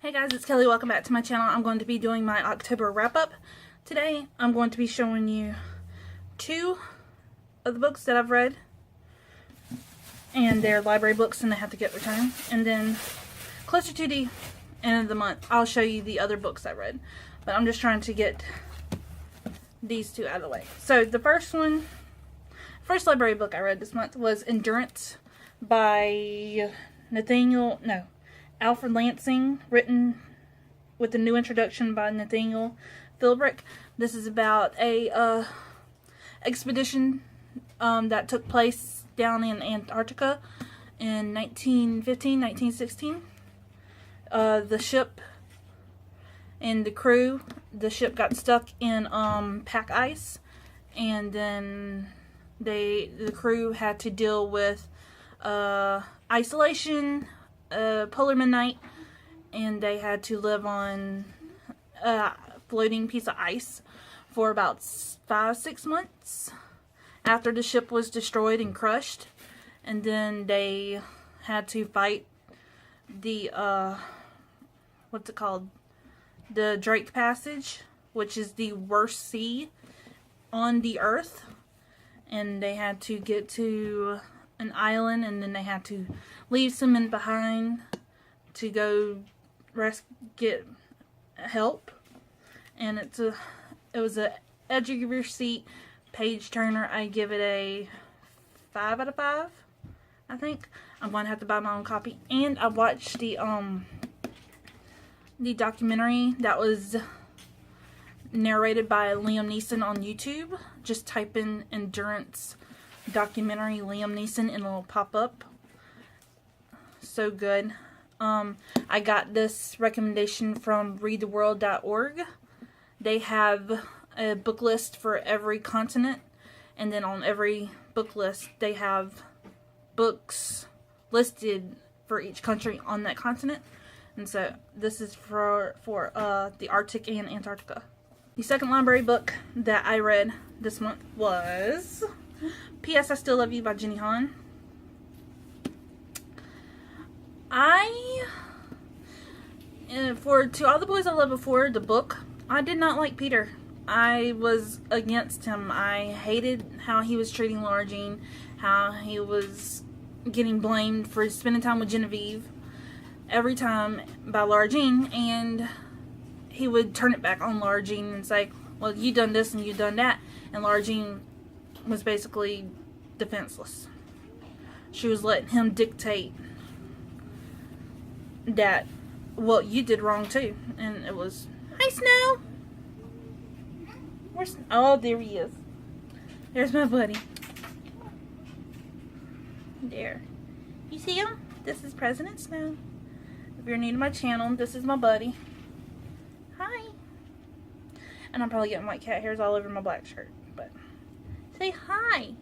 Hey guys, it's Kelly. Welcome back to my channel. I'm going to be doing my October wrap-up. Today, I'm going to be showing you 2 of the books that I've read. And they're library books and they have to get returned. And then, closer to the end of the month, I'll show you the other books I read. But I'm just trying to get these 2 out of the way. So, the first library book I read this month was Endurance by Alfred Lansing, written with a new introduction by Nathaniel Philbrick. This is about a expedition that took place down in Antarctica in 1915, 1916. The ship and the crew, the ship got stuck in pack ice, and then the crew had to deal with isolation, polar midnight, and they had to live on a floating piece of ice for about 5-6 months after the ship was destroyed and crushed. And then they had to fight the what's it called, the Drake Passage, which is the worst sea on the earth, and they had to get to an island, and then they had to leave some men behind to go get help. And it was a edge of your seat page turner. I give it a 5 out of 5. I think I'm going to have to buy my own copy. And I watched the documentary that was narrated by Liam Neeson on YouTube. Just type in Endurance documentary Liam Neeson and it'll pop up. So good. I got this recommendation from readtheworld.org. They have a book list for every continent, and then on every book list they have books listed for each country on that continent. And so this is for the Arctic and Antarctica. The second library book that I read this month was P.S. I Still Love You by Jenny Han. To All the Boys I Loved Before, the book, I did not like Peter. I was against him. I hated how he was treating Lara Jean, how he was getting blamed for spending time with Genevieve every time by Lara Jean, and he would turn it back on Lara Jean and say, well, you done this and you done that, and Lara Jean was basically defenseless. She was letting him dictate that, well, you did wrong too. And it was, hi Snow! Oh, there he is. There's my buddy. There. You see him? This is President Snow. If you're new to my channel, this is my buddy. Hi. And I'm probably getting white cat hairs all over my black shirt, but say hi.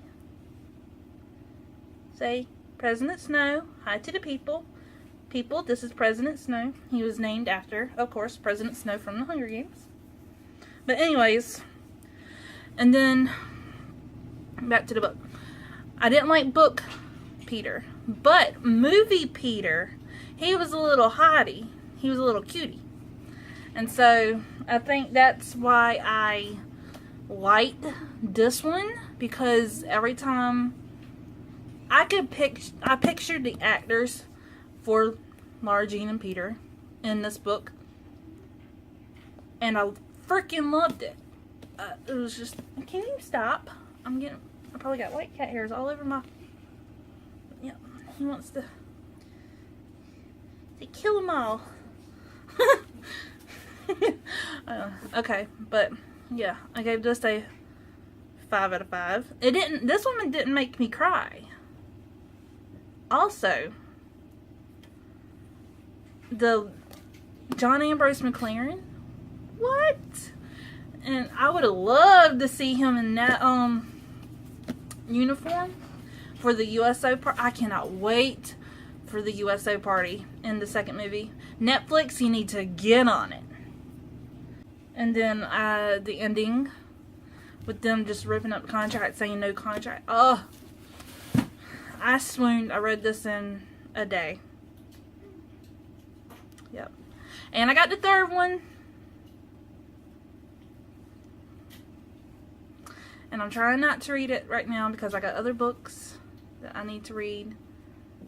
Say, President Snow, hi to the people. People, this is President Snow. He was named after, of course, President Snow from the Hunger Games. But anyways, and then back to the book. I didn't like book Peter, but movie Peter, he was a little hottie. He was a little cutie. And so I think that's why I liked this one, because every time I pictured the actors for Lara Jean and Peter in this book, and I freaking loved it. It was just, can you stop? I probably got white cat hairs all over my, yeah, he wants to kill them all. Okay, but yeah, I gave this a 5 out of 5. This one didn't make me cry. Also, the John Ambrose McLaren, what? And I would have loved to see him in that uniform for the USO part. I cannot wait for the USO party in the second movie. Netflix, you need to get on it. And then the ending with them just ripping up the contract, saying no contract. Oh, I swooned. I read this in a day. Yep. And I got the third one. And I'm trying not to read it right now because I got other books that I need to read.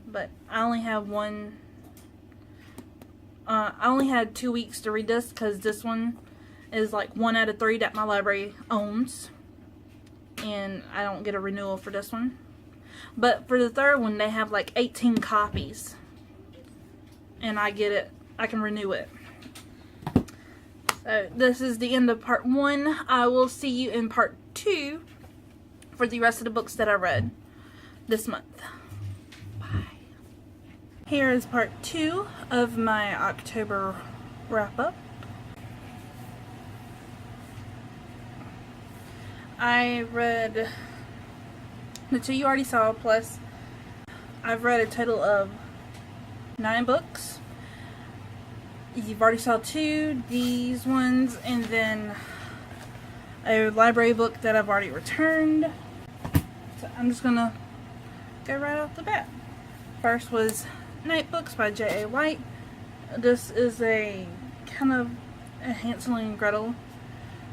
But I only have one. I only had 2 weeks to read this because this one is like 1 out of 3 that my library owns. And I don't get a renewal for this one. But for the third one, they have like 18 copies. And I get it. I can renew it. So this is the end of part 1. I will see you in part 2 for the rest of the books that I read this month. Bye. Here is part 2 of my October wrap-up. I read the 2 you already saw, plus I've read a total of 9 books. You've already saw 2, these ones, and then a library book that I've already returned. So I'm just gonna go right off the bat. First was Nightbooks by J.A. White. This is a kind of a Hansel and Gretel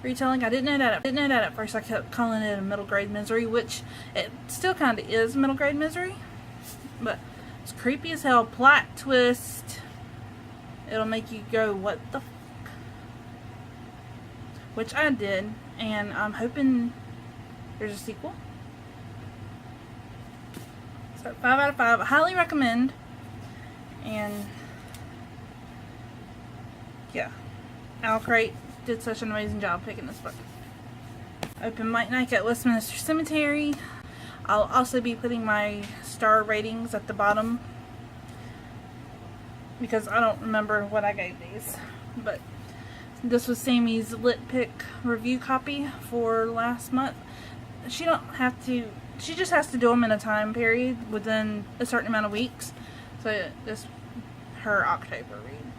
retelling. I didn't know that at first. I kept calling it a middle grade misery, which it still kind of is middle grade misery, but it's creepy as hell. Plot twist. It'll make you go, what the f***? Which I did, and I'm hoping there's a sequel. So 5 out of 5. I highly recommend. And yeah, Al Crate did such an amazing job picking this book. Open mic night at Westminster Cemetery. I'll also be putting my star ratings at the bottom because I don't remember what I gave these. But this was Sammy's Lit Pick review copy for last month. She just has to do them in a time period within a certain amount of weeks. So this her October read.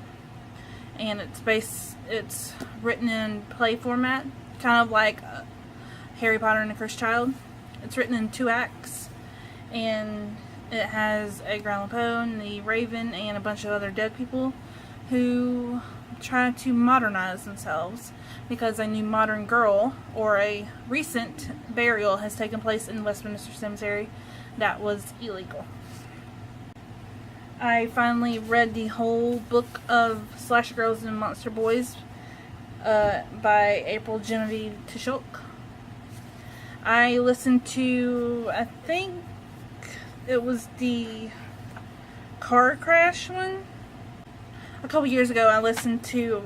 And it's written in play format, kind of like Harry Potter and the Cursed Child. It's written in 2 acts, and it has Edgar Allan Poe and the Raven and a bunch of other dead people who try to modernize themselves because a new modern girl or a recent burial has taken place in Westminster Cemetery that was illegal. I finally read the whole book of Slasher Girls and Monster Boys by April Genevieve Tishulk. I listened to, I think it was the car crash one. A couple years ago I listened to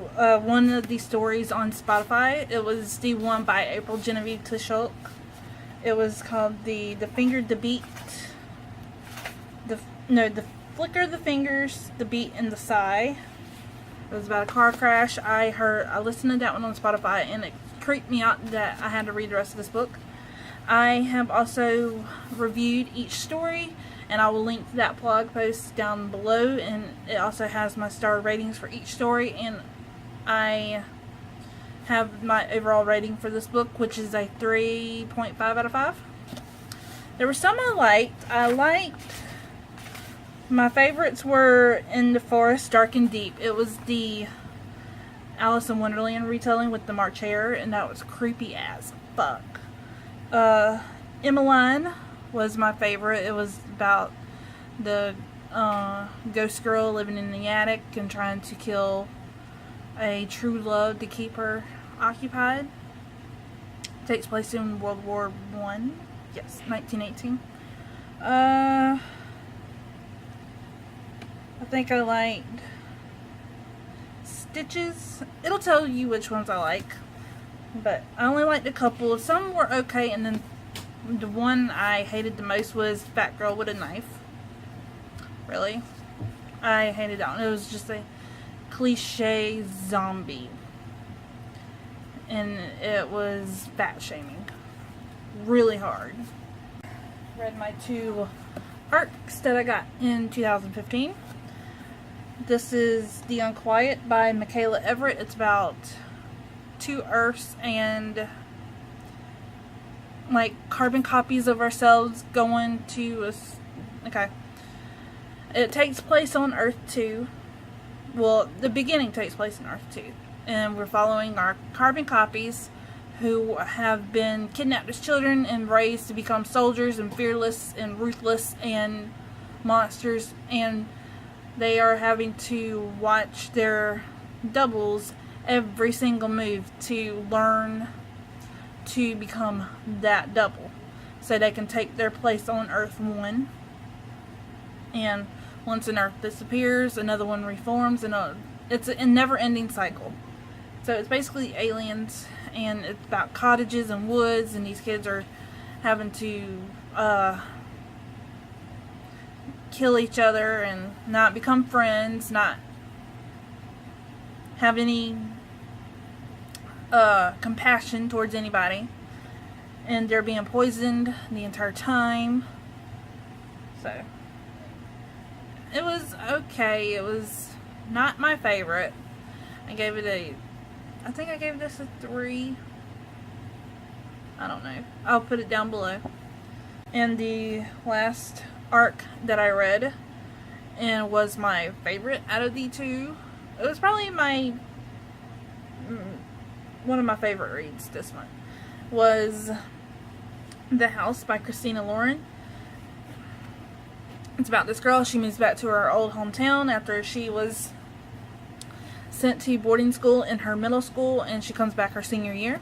one of the stories on Spotify. It was the one by April Genevieve Tishulk. It was called the Finger, the Beat, the Flicker, the Fingers, the Beat, and the Sigh. It was about a car crash. I listened to that one on Spotify, and it creeped me out that I had to read the rest of this book. I have also reviewed each story, and I will link to that blog post down below, and it also has my star ratings for each story, and I have my overall rating for this book, which is a 3.5 out of 5. There were some I liked. My favorites were In the Forest, Dark and Deep. It was the Alice in Wonderland retelling with the March Hare, and that was creepy as fuck. Emmeline was my favorite. It was about the ghost girl living in the attic and trying to kill a true love to keep her occupied. It takes place in World War I. Yes, 1918. I think I liked Stitches. It'll tell you which ones I like, but I only liked a couple. Some were okay, and then the one I hated the most was Fat Girl with a Knife. Really, I hated that one. It was just a cliche zombie, and it was fat shaming really hard. Read my 2 arcs that I got in 2015. This is The Unquiet by Michaela Everett. It's about 2 Earths and like carbon copies of ourselves going to okay. It takes place on Earth 2, well, the beginning takes place in Earth 2. And we're following our carbon copies who have been kidnapped as children and raised to become soldiers and fearless and ruthless and monsters. And they are having to watch their doubles every single move to learn to become that double, so they can take their place on Earth 1. And once an Earth disappears, another one reforms, and it's a never-ending cycle. So it's basically aliens, and it's about cottages and woods, and these kids are having to kill each other and not become friends, not have any compassion towards anybody, and they're being poisoned the entire time. So it was okay. It was not my favorite. I think I gave this a 3. I don't know. I'll put it down below. And the last arc that I read, and was my favorite out of the 2, it was probably one of my favorite reads this month, was The House by Christina Lauren. It's about this girl. She moves back to her old hometown after she was sent to boarding school in her middle school, and she comes back her senior year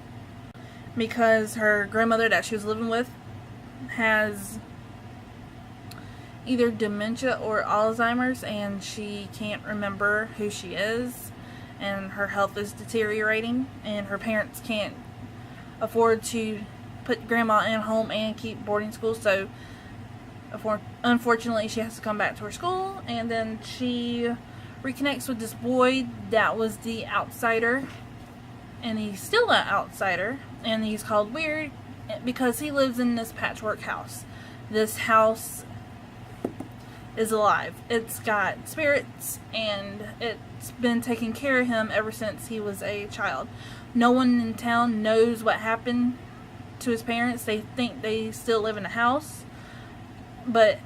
because her grandmother that she was living with has either dementia or Alzheimer's, and she can't remember who she is, and her health is deteriorating, and her parents can't afford to put grandma in a home and keep boarding school, so unfortunately she has to come back to her school. And then she reconnects with this boy that was the outsider, and he's still an outsider, and he's called Weird because he lives in this patchwork house. This house is alive. It's got spirits, and it's been taking care of him ever since he was a child. No one in town knows what happened to his parents. They think they still live in the house, but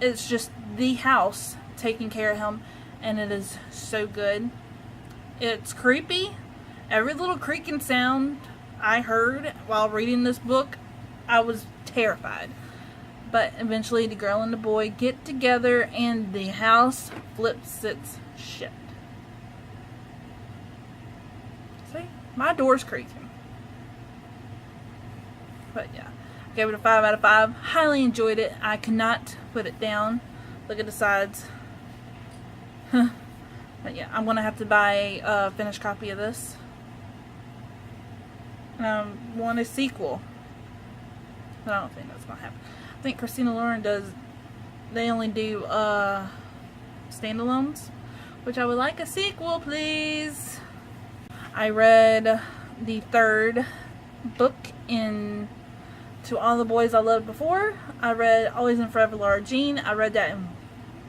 it's just the house taking care of him, and it is so good. It's creepy. Every little creaking sound I heard while reading this book, I was terrified. But eventually the girl and the boy get together, and the house flips its shit. See? My door's creaking. But yeah. I gave it a 5 out of 5. Highly enjoyed it. I could not put it down. Look at the sides. But yeah, I'm going to have to buy a finished copy of this. And I want a sequel. But I don't think that's going to happen. I think Christina Lauren they only do standalones, which I would like a sequel, please. I read the 3rd book in To All the Boys I Loved Before. I read Always and Forever Lara Jean. I read that in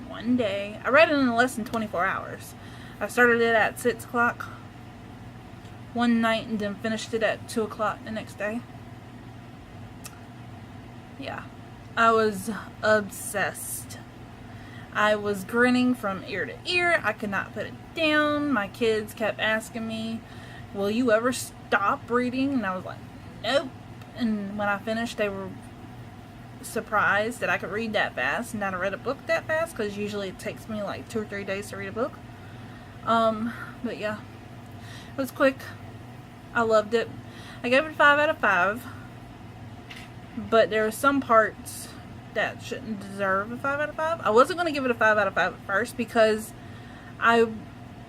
one day. I read it in less than 24 hours. I started it at 6 o'clock one night and then finished it at 2 o'clock the next day. Yeah. I was obsessed. I was grinning from ear to ear. I could not put it down. My kids kept asking me, will you ever stop reading? And I was like, nope. And when I finished, they were surprised that I could read that fast and that I read a book that fast, because usually it takes me like 2 or 3 days to read a book. But yeah, it was quick. I loved it. I gave it a 5 out of 5. But there are some parts that shouldn't deserve a 5 out of 5. I wasn't going to give it a 5 out of 5 at first because I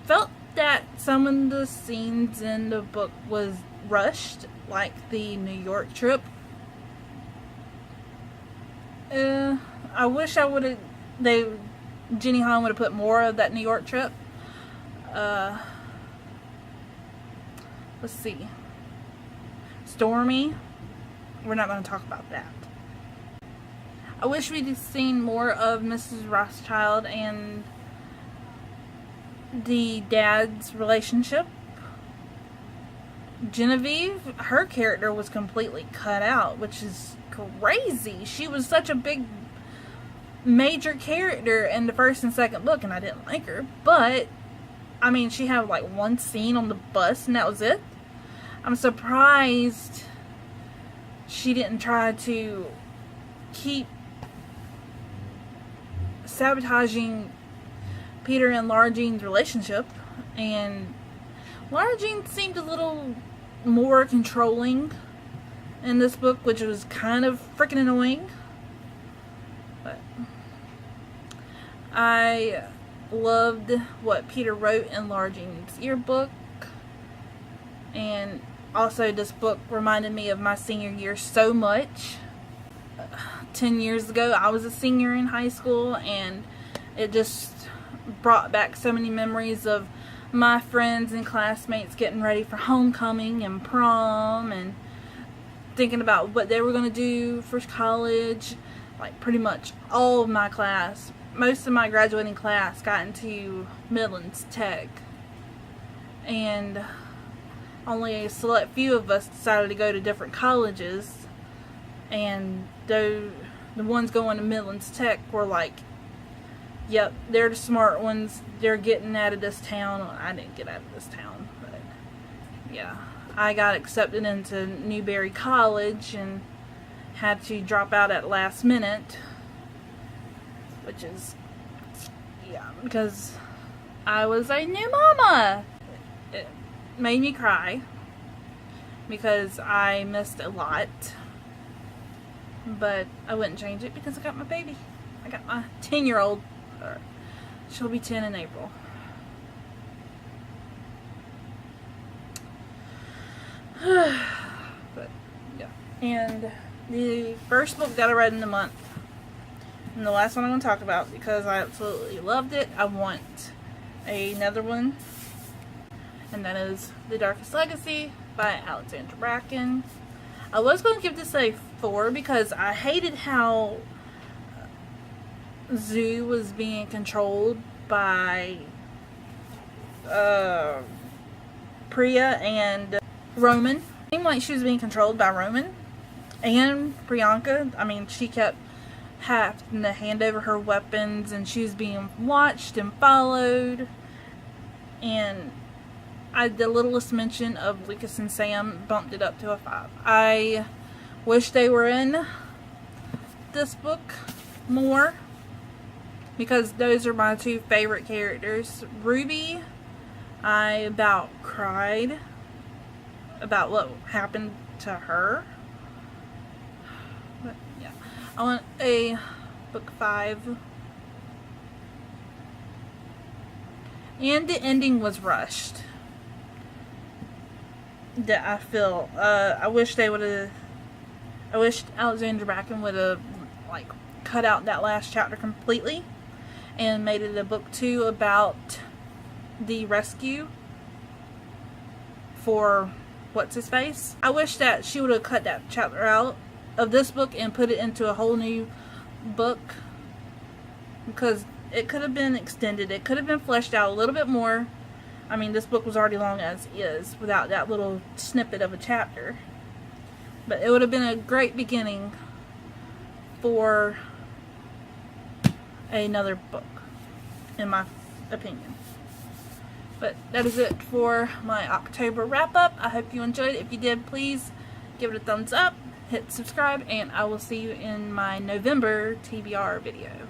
felt that some of the scenes in the book was rushed, like the New York trip. I wish I would have, Jenny Han would have put more of that New York trip. Let's see. Stormy. We're not going to talk about that. I wish we'd seen more of Mrs. Rothschild and the dad's relationship. Genevieve, her character was completely cut out, which is crazy. She was such a big major character in the first and second book, and I didn't like her, but I mean, she had like one scene on the bus and that was it. I'm surprised she didn't try to keep sabotaging Peter and Lara Jean's relationship. And Lara Jean seemed a little more controlling in this book, which was kind of freaking annoying. But I loved what Peter wrote in Lara Jean's yearbook. And also this book reminded me of my senior year so much. 10 years ago I was a senior in high school, and it just brought back so many memories of my friends and classmates getting ready for homecoming and prom, and thinking about what they were going to do for college. Like pretty much all of my class, most of my graduating class got into Midlands Tech, and only a select few of us decided to go to different colleges. And the ones going to Midlands Tech were like, yep, they're the smart ones, they're getting out of this town. Well, I didn't get out of this town, but yeah, I got accepted into Newberry College and had to drop out at last minute, which is, yeah, because I was a new mama. It made me cry because I missed a lot, but I wouldn't change it because I got my baby. I got my 10-year-old. She'll be 10 in April. But yeah, and the first book that I read in the month, and the last one I'm going to talk about because I absolutely loved it. I want another one, and that is The Darkest Legacy by Alexandra Bracken. I was going to give this a 4 because I hated how Zoo was being controlled by Priya and Roman. It seemed like she was being controlled by Roman and Priyanka. I mean, she kept having to hand over her weapons, and she was being watched and followed. And the littlest mention of Lucas and Sam bumped it up to a 5. I wish they were in this book more, because those are my two favorite characters. Ruby, I about cried about what happened to her. But yeah, I want a book 5. And the ending was rushed. That I feel. I wish they would have. I wish Alexandra Bracken would have like cut out that last chapter completely and made it a book 2 about the rescue for what's his face. I wish that she would have cut that chapter out of this book and put it into a whole new book, because it could have been extended. It could have been fleshed out a little bit more. I mean, this book was already long as is without that little snippet of a chapter. But it would have been a great beginning for another book, in my opinion. But that is it for my October wrap-up. I hope you enjoyed it. If you did, please give it a thumbs up, hit subscribe, and I will see you in my November TBR video.